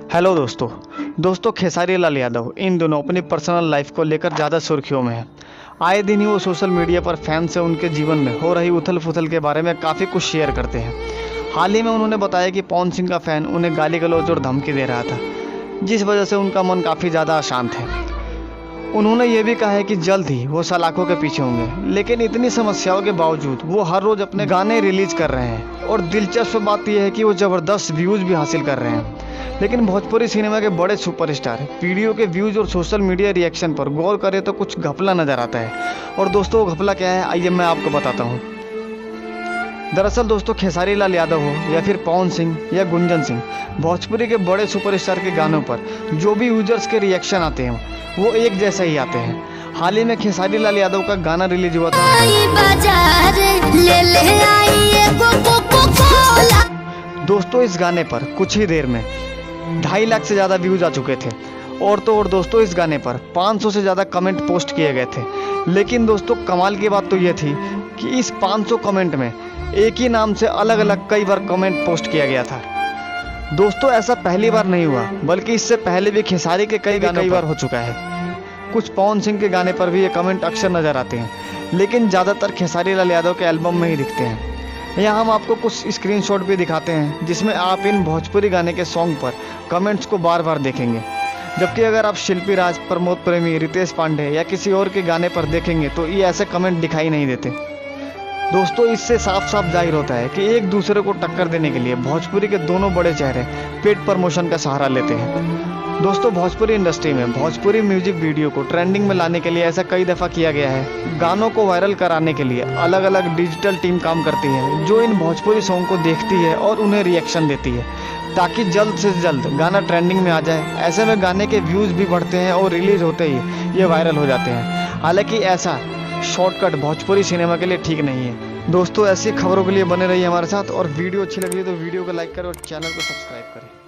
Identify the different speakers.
Speaker 1: Hello दोस्तों खेसारी लाल यादव इन दोनों अपनी पर्सनल लाइफ को लेकर ज़्यादा सुर्खियों में हैं। आए दिन ही वो सोशल मीडिया पर फैंस से उनके जीवन में हो रही उथल पुथल के बारे में काफ़ी कुछ शेयर करते हैं। हाल ही में उन्होंने बताया कि पवन सिंह का फ़ैन उन्हें गाली गलौज और धमकी दे रहा था, जिस वजह से उनका मन काफ़ी ज़्यादा अशांत है। उन्होंने ये भी कहा है कि जल्द ही वो सलाखों के पीछे होंगे, लेकिन इतनी समस्याओं के बावजूद वो हर रोज़ अपने गाने रिलीज कर रहे हैं और दिलचस्प बात यह है कि वो ज़बरदस्त व्यूज़ भी हासिल कर रहे हैं। लेकिन भोजपुरी सिनेमा के बड़े सुपरस्टार वीडियो के व्यूज़ और सोशल मीडिया रिएक्शन पर गौर करें तो कुछ घपला नज़र आता है। और दोस्तों वो घपला क्या है, आइए मैं आपको बताता हूँ। दरअसल दोस्तों खेसारी लाल यादव हो या फिर पवन सिंह या गुंजन सिंह, भोजपुरी के बड़े सुपरस्टार के गानों पर जो भी यूजर्स के रिएक्शन आते हैं वो एक जैसे ही आते हैं। हाल ही में खेसारी लाल यादव का गाना रिलीज हुआ था। दोस्तों इस गाने पर कुछ ही देर में 2.5 लाख से ज़्यादा व्यूज़ आ चुके थे और तो और दोस्तों इस गाने पर 500 से ज़्यादा कमेंट पोस्ट किए गए थे। लेकिन दोस्तों कमाल की बात तो ये थी कि इस 500 कमेंट में एक ही नाम से अलग अलग कई बार कमेंट पोस्ट किया गया था। दोस्तों ऐसा पहली बार नहीं हुआ, बल्कि इससे पहले भी खेसारी के कई बार हो चुका है। कुछ पवन सिंह के गाने पर भी ये कमेंट अक्सर नज़र आते हैं, लेकिन ज़्यादातर खेसारी लाल यादव के एल्बम में ही दिखते हैं। यहाँ हम आपको कुछ स्क्रीनशॉट भी दिखाते हैं जिसमें आप इन भोजपुरी गाने के सॉन्ग पर कमेंट्स को बार बार देखेंगे। जबकि अगर आप शिल्पी राज, प्रमोद प्रेमी, रितेश पांडे या किसी और के गाने पर देखेंगे तो ये ऐसे कमेंट दिखाई नहीं देते। दोस्तों इससे साफ साफ जाहिर होता है कि एक दूसरे को टक्कर देने के लिए भोजपुरी के दोनों बड़े चेहरे पेड प्रमोशन का सहारा लेते हैं। दोस्तों भोजपुरी इंडस्ट्री में भोजपुरी म्यूजिक वीडियो को ट्रेंडिंग में लाने के लिए ऐसा कई दफ़ा किया गया है। गानों को वायरल कराने के लिए अलग अलग डिजिटल टीम काम करती है जो इन भोजपुरी सॉन्ग को देखती है और उन्हें रिएक्शन देती है ताकि जल्द से जल्द गाना ट्रेंडिंग में आ जाए। ऐसे में गाने के व्यूज़ भी बढ़ते हैं और रिलीज होते ही ये वायरल हो जाते हैं। हालांकि ऐसा शॉर्टकट भोजपुरी सिनेमा के लिए ठीक नहीं है। दोस्तों ऐसी खबरों के लिए बने रहिए हमारे साथ, और वीडियो अच्छी लगी तो वीडियो को लाइक करें और चैनल को सब्सक्राइब करें।